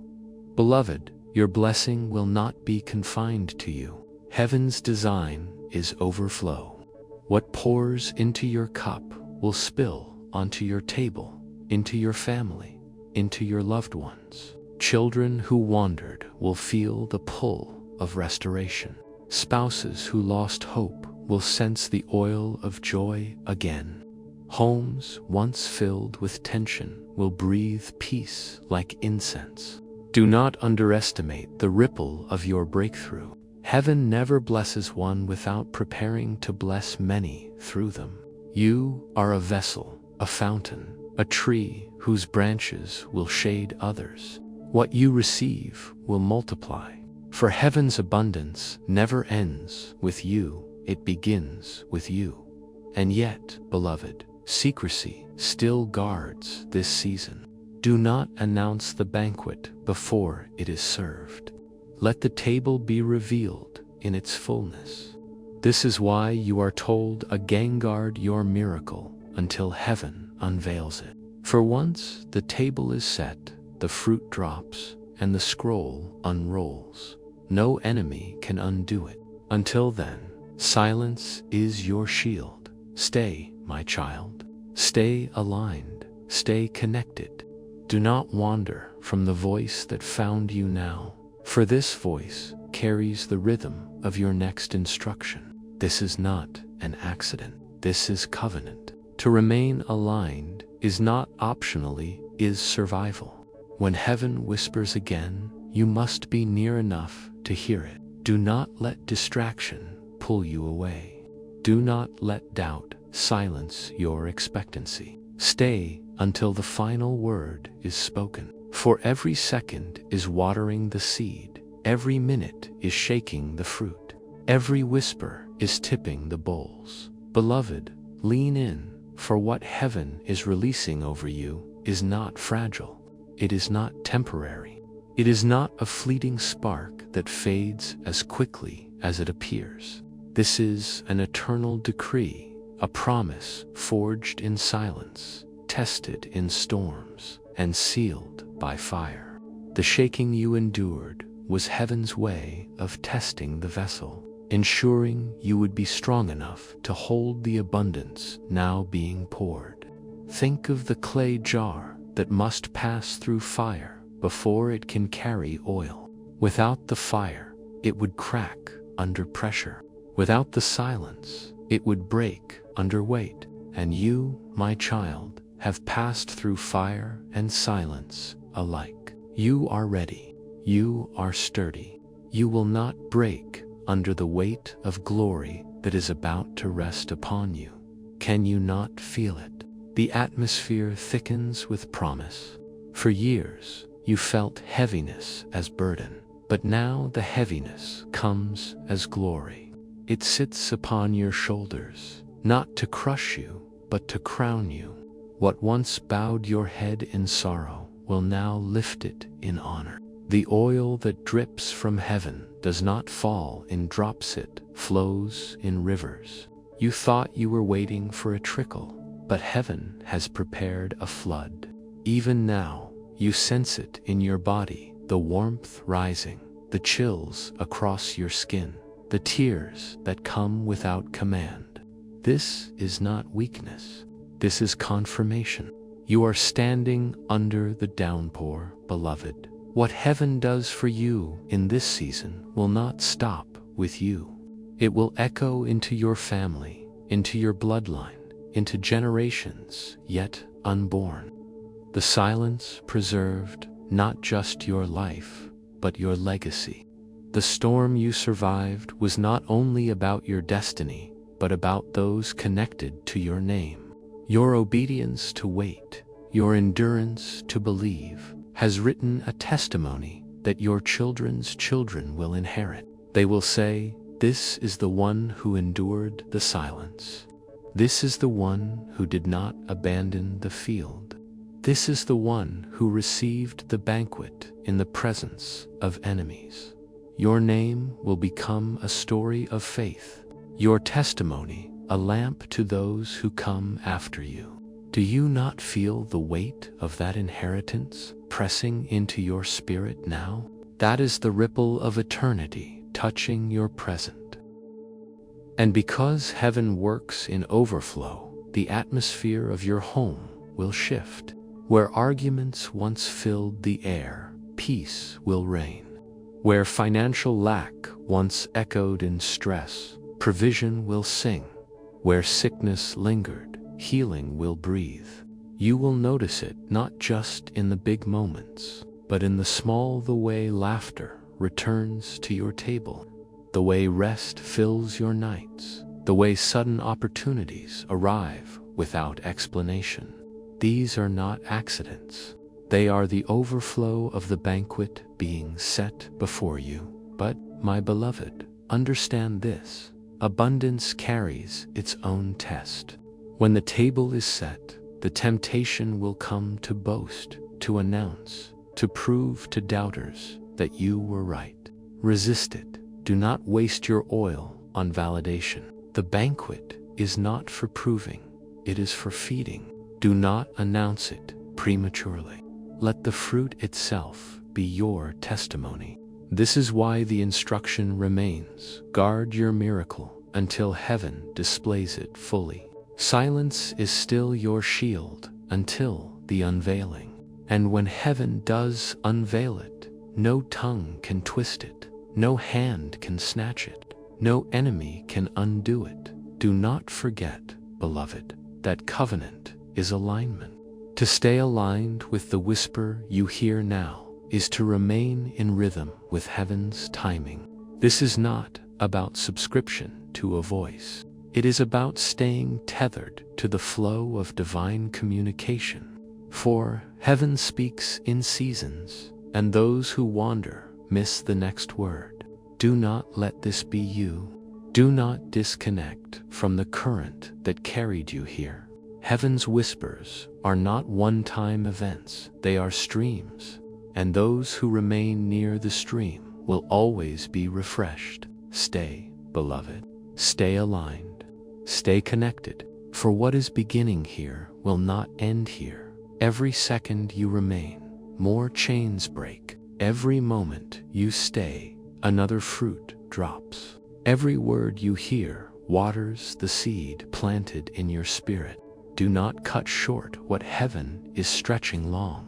Beloved, your blessing will not be confined to you. Heaven's design is overflow. What pours into your cup will spill onto your table, into your family, into your loved ones. Children who wandered will feel the pull of restoration. Spouses who lost hope will sense the oil of joy again. Homes once filled with tension will breathe peace like incense. Do not underestimate the ripple of your breakthrough. Heaven never blesses one without preparing to bless many through them. You are a vessel, a fountain, a tree whose branches will shade others. What you receive will multiply. For heaven's abundance never ends with you, it begins with you. And yet, beloved, secrecy still guards this season. Do not announce the banquet before it is served. Let the table be revealed in its fullness. This is why you are told again, guard your miracle until heaven unveils it. For once the table is set, the fruit drops, and the scroll unrolls. No enemy can undo it. Until then, silence is your shield. Stay, my child. Stay aligned. Stay connected. Do not wander from the voice that found you now, for this voice carries the rhythm of your next instruction. This is not an accident. This is covenant. To remain aligned is not optionally, is survival. When heaven whispers again, you must be near enough to hear it. Do not let distraction pull you away. Do not let doubt silence your expectancy. Stay until the final word is spoken. For every second is watering the seed. Every minute is shaking the fruit. Every whisper is tipping the bowls. Beloved, lean in, for what heaven is releasing over you is not fragile. It is not temporary. It is not a fleeting spark that fades as quickly as it appears. This is an eternal decree, a promise forged in silence, tested in storms, and sealed by fire. The shaking you endured was heaven's way of testing the vessel, ensuring you would be strong enough to hold the abundance now being poured. Think of the clay jar that must pass through fire before it can carry oil. Without the fire, it would crack under pressure. Without the silence, it would break under weight. And you, my child, have passed through fire and silence alike. You are ready. You are sturdy. You will not break under the weight of glory that is about to rest upon you. Can you not feel it? The atmosphere thickens with promise. For years, you felt heaviness as burden. But now the heaviness comes as glory. It sits upon your shoulders, not to crush you, but to crown you. What once bowed your head in sorrow will now lift it in honor. The oil that drips from heaven does not fall in drops, it flows in rivers. You thought you were waiting for a trickle, but heaven has prepared a flood. Even now, you sense it in your body, the warmth rising, the chills across your skin, the tears that come without command. This is not weakness. This is confirmation. You are standing under the downpour, beloved. What heaven does for you in this season will not stop with you. It will echo into your family, into your bloodline, into generations yet unborn. The silence preserved not just your life, but your legacy. The storm you survived was not only about your destiny, but about those connected to your name. Your obedience to wait, your endurance to believe, has written a testimony that your children's children will inherit. They will say, "This is the one who endured the silence. This is the one who did not abandon the field. This is the one who received the banquet in the presence of enemies." Your name will become a story of faith, your testimony a lamp to those who come after you. Do you not feel the weight of that inheritance pressing into your spirit now? That is the ripple of eternity touching your present. And because heaven works in overflow, the atmosphere of your home will shift. Where arguments once filled the air, peace will reign. Where financial lack once echoed in stress, provision will sing. Where sickness lingered, healing will breathe. You will notice it not just in the big moments, but in the small, the way laughter returns to your table, the way rest fills your nights, the way sudden opportunities arrive without explanation. These are not accidents. They are the overflow of the banquet being set before you. But, my beloved, understand this: abundance carries its own test. When the table is set, the temptation will come to boast, to announce, to prove to doubters that you were right. Resist it. Do not waste your oil on validation. The banquet is not for proving, it is for feeding. Do not announce it prematurely. Let the fruit itself be your testimony. This is why the instruction remains: guard your miracle until heaven displays it fully. Silence is still your shield until the unveiling. And when heaven does unveil it, no tongue can twist it, no hand can snatch it, no enemy can undo it. Do not forget, beloved, that covenant is alignment. To stay aligned with the whisper you hear now is to remain in rhythm with heaven's timing. This is not about subscription to a voice. It is about staying tethered to the flow of divine communication. For heaven speaks in seasons, and those who wander miss the next word. Do not let this be you. Do not disconnect from the current that carried you here. Heaven's whispers are not one-time events, they are streams, and those who remain near the stream will always be refreshed. Stay, beloved. Stay aligned. Stay connected, for what is beginning here will not end here. Every second you remain, more chains break. Every moment you stay, another fruit drops. Every word you hear waters the seed planted in your spirit. Do not cut short what heaven is stretching long.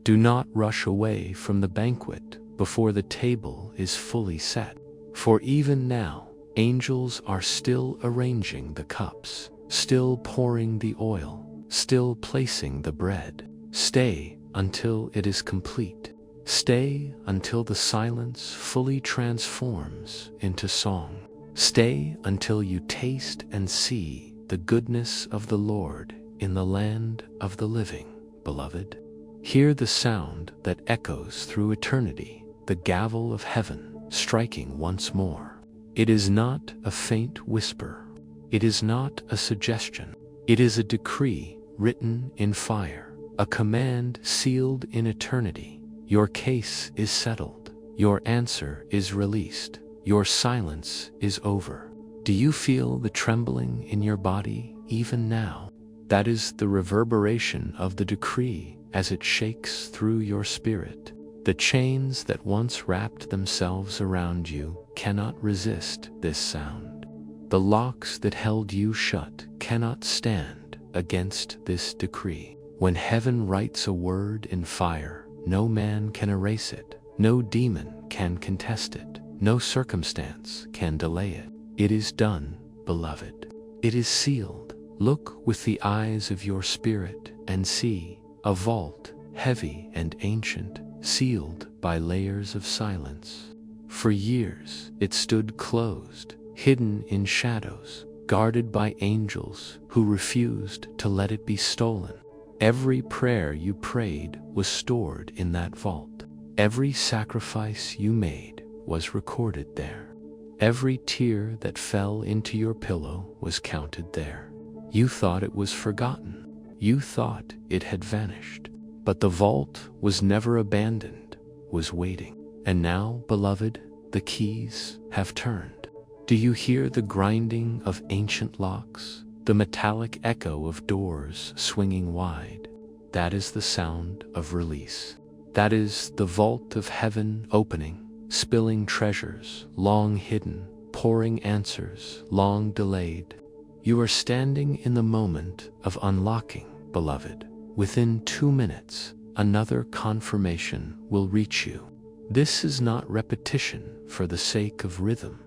Do not rush away from the banquet before the table is fully set. For even now, angels are still arranging the cups, still pouring the oil, still placing the bread. Stay until it is complete. Stay until the silence fully transforms into song. Stay until you taste and see the goodness of the Lord in the land of the living, beloved. Hear the sound that echoes through eternity. the gavel of heaven striking once more. It is not a faint whisper. It is not a suggestion. It is a decree written in fire, a command sealed in eternity. Your case is settled. Your answer is released. Your silence is over. Do you feel the trembling in your body even now? That is the reverberation of the decree as it shakes through your spirit. The chains that once wrapped themselves around you cannot resist this sound. The locks that held you shut cannot stand against this decree. When heaven writes a word in fire, no man can erase it. No demon can contest it. No circumstance can delay it. It is done, beloved. It is sealed. Look with the eyes of your spirit and see a vault, heavy and ancient, sealed by layers of silence. For years it stood closed, hidden in shadows, guarded by angels who refused to let it be stolen. Every prayer you prayed was stored in that vault. Every sacrifice you made was recorded there. Every tear that fell into your pillow was counted there. You thought it was forgotten. You thought it had vanished. But the vault was never abandoned, was waiting. And now, beloved, the keys have turned. Do you hear the grinding of ancient locks, the metallic echo of doors swinging wide? That is the sound of release. That is the vault of heaven opening, spilling treasures long hidden, pouring answers long delayed. You are standing in the moment of unlocking, beloved. Within 2 minutes, another confirmation will reach you. This is not repetition for the sake of rhythm.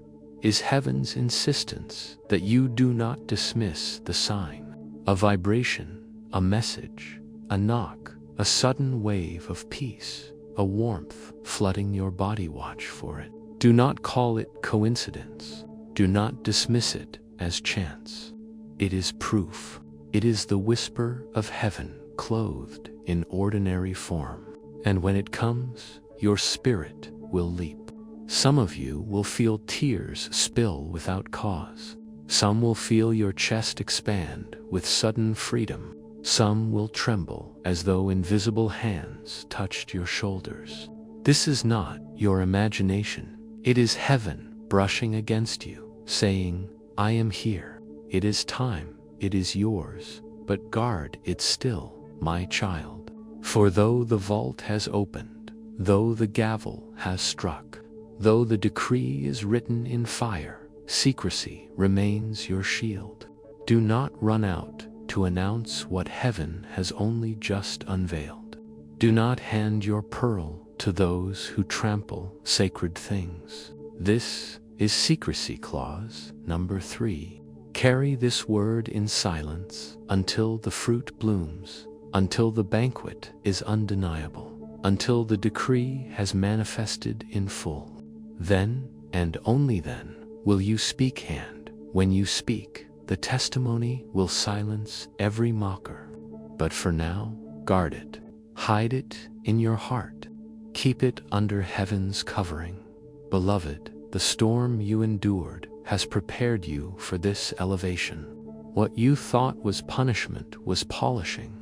Is heaven's insistence that you do not dismiss the sign. A vibration, a message, a knock, a sudden wave of peace, a warmth flooding your body. Watch for it. Do not call it coincidence. Do not dismiss it as chance. It is proof. It is the whisper of heaven clothed in ordinary form. And when it comes, your spirit will leap. Some of you will feel tears spill without cause. Some will feel your chest expand with sudden freedom. Some will tremble as though invisible hands touched your shoulders. This is not your imagination. It is heaven brushing against you, saying, I am here. It is time. It is yours. But guard it still, my child. For though the vault has opened, though the gavel has struck, though the decree is written in fire, secrecy remains your shield. Do not run out to announce what heaven has only just unveiled. Do not hand your pearl to those who trample sacred things. This is secrecy clause number 3. Carry this word in silence until the fruit blooms, until the banquet is undeniable, until the decree has manifested in full. Then, and only then, will you speak. And when you speak, the testimony will silence every mocker. But for now, guard it. Hide it in your heart. Keep it under heaven's covering. Beloved, the storm you endured has prepared you for this elevation. What you thought was punishment was polishing.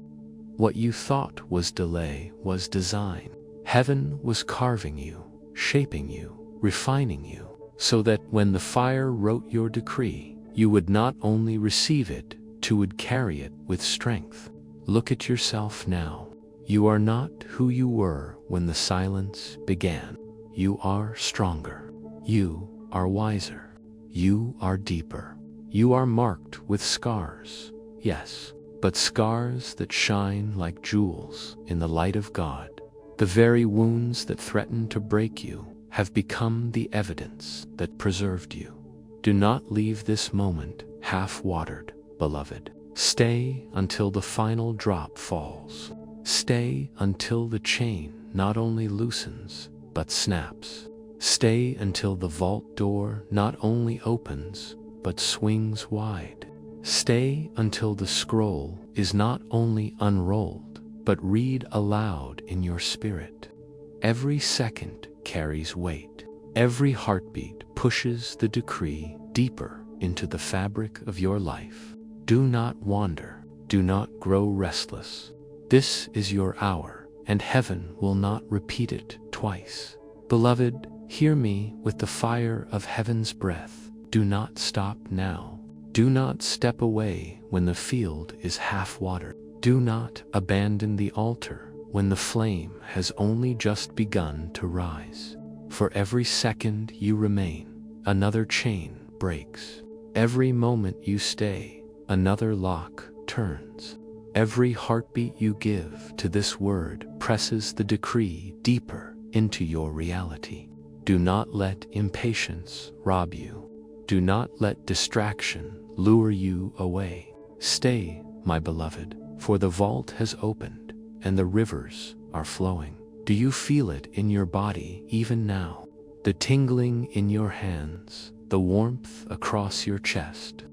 What you thought was delay was design. Heaven was carving you, shaping you, refining you, so that when the fire wrote your decree, you would not only receive it, you would carry it with strength. Look at yourself now. You are not who you were when the silence began. You are stronger. You are wiser. You are deeper. You are marked with scars, yes, but scars that shine like jewels in the light of God. The very wounds that threatened to break you have become the evidence that preserved you. Do not leave this moment half-watered, beloved. Stay until the final drop falls. Stay until the chain not only loosens, but snaps. Stay until the vault door not only opens, but swings wide. Stay until the scroll is not only unrolled, but read aloud in your spirit. Every second carries weight. Every heartbeat pushes the decree deeper into the fabric of your life. Do not wander. Do not grow restless. This is your hour, and heaven will not repeat it twice. Beloved, hear me with the fire of heaven's breath. Do not stop now. Do not step away when the field is half watered. Do not abandon the altar when the flame has only just begun to rise. For every second you remain, another chain breaks. Every moment you stay, another lock turns. Every heartbeat you give to this word presses the decree deeper into your reality. Do not let impatience rob you. Do not let distraction lure you away. Stay, my beloved, for the vault has opened and the rivers are flowing. Do you feel it in your body even now? The tingling in your hands, the warmth across your chest.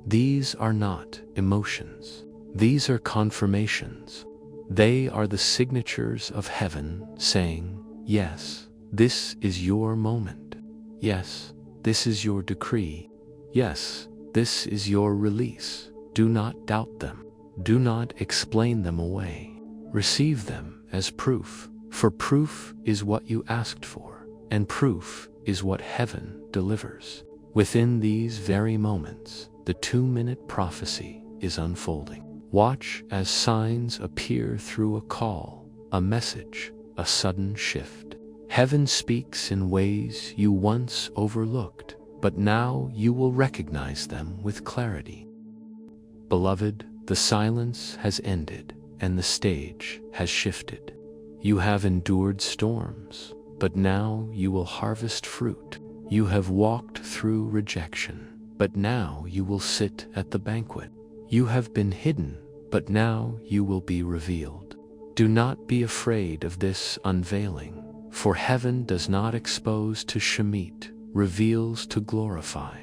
These are not emotions. These are confirmations. They are the signatures of heaven saying, yes, this is your moment. Yes, this is your decree. Yes, this is your release. Do not doubt them. Do not explain them away. Receive them as proof, for proof is what you asked for, and proof is what heaven delivers. Within these very moments, the 2-minute prophecy is unfolding. Watch as signs appear through a call, a message, a sudden shift. Heaven speaks in ways you once overlooked, but now you will recognize them with clarity. Beloved, the silence has ended and the stage has shifted. You have endured storms, but now you will harvest fruit. You have walked through rejection, but now you will sit at the banquet. You have been hidden, but now you will be revealed. Do not be afraid of this unveiling, for heaven does not expose to Shemitah, reveals to glorify.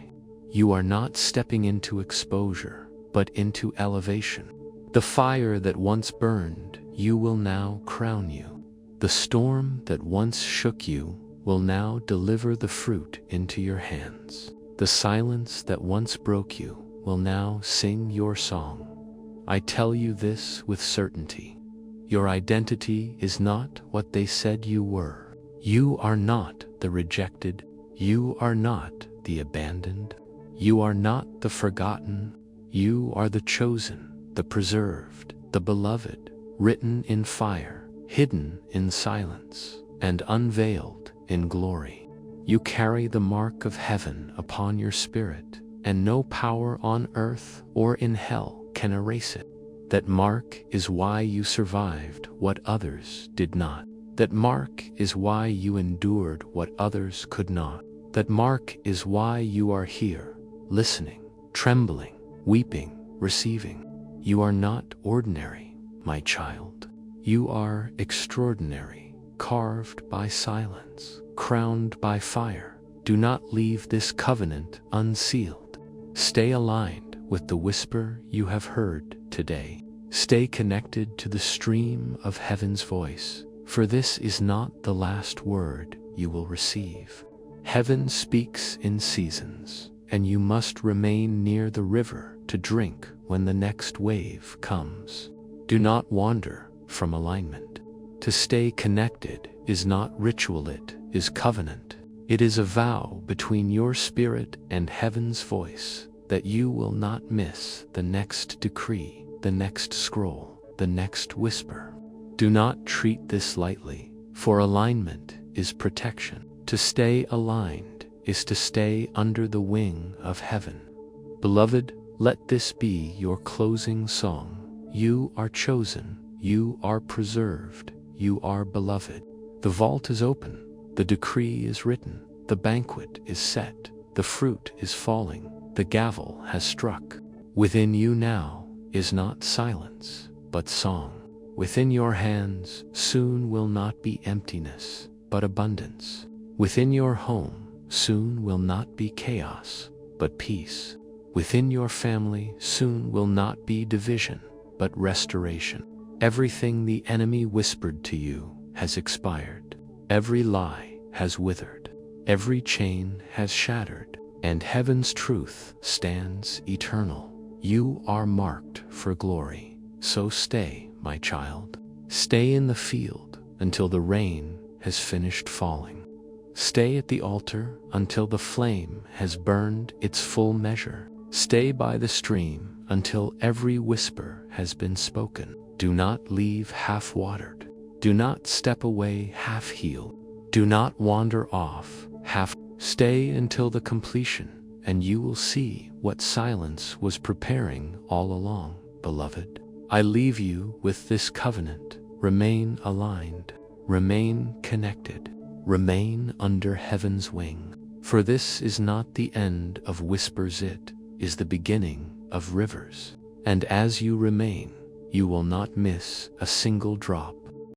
You are not stepping into exposure, but into elevation. The fire that once burned you will now crown you. The storm that once shook you will now deliver the fruit into your hands. The silence that once broke you will now sing your song. I tell you this with certainty. Your identity is not what they said you were. You are not the rejected. You are not the abandoned. You are not the forgotten. You are the chosen, the preserved, the beloved, written in fire, hidden in silence, and unveiled in glory. You carry the mark of heaven upon your spirit, and no power on earth or in hell can erase it. That mark is why you survived what others did not. That mark is why you endured what others could not. That mark is why you are here, listening, trembling, weeping, receiving. You are not ordinary, my child. You are extraordinary, carved by silence, crowned by fire. Do not leave this covenant unsealed. Stay aligned with the whisper you have heard today. Stay connected to the stream of heaven's voice, for this is not the last word you will receive. Heaven speaks in seasons, and you must remain near the river to drink when the next wave comes. Do not wander from alignment. To stay connected is not ritual, it is covenant. It is a vow between your spirit and heaven's voice that you will not miss the next decree, the next scroll, the next whisper. Do not treat this lightly, for alignment is protection. To stay aligned is to stay under the wing of heaven. Beloved, let this be your closing song. You are chosen, you are preserved, you are beloved. The vault is open, the decree is written, the banquet is set, the fruit is falling, the gavel has struck. Within you now is not silence, but song. Within your hands soon will not be emptiness, but abundance. Within your home soon will not be chaos, but peace. Within your family soon will not be division, but restoration. Everything the enemy whispered to you has expired. Every lie has withered, every chain has shattered, and heaven's truth stands eternal. You are marked for glory, so stay, my child. Stay in the field until the rain has finished falling. Stay at the altar until the flame has burned its full measure. Stay by the stream until every whisper has been spoken. Do not leave half-watered. Do not step away half-healed. Do not wander off half. Stay until the completion, and you will see what silence was preparing all along, beloved. I leave you with this covenant. Remain aligned. Remain connected. Remain under heaven's wing. For this is not the end of whispers, it is the beginning of rivers. And as you remain, you will not miss a single drop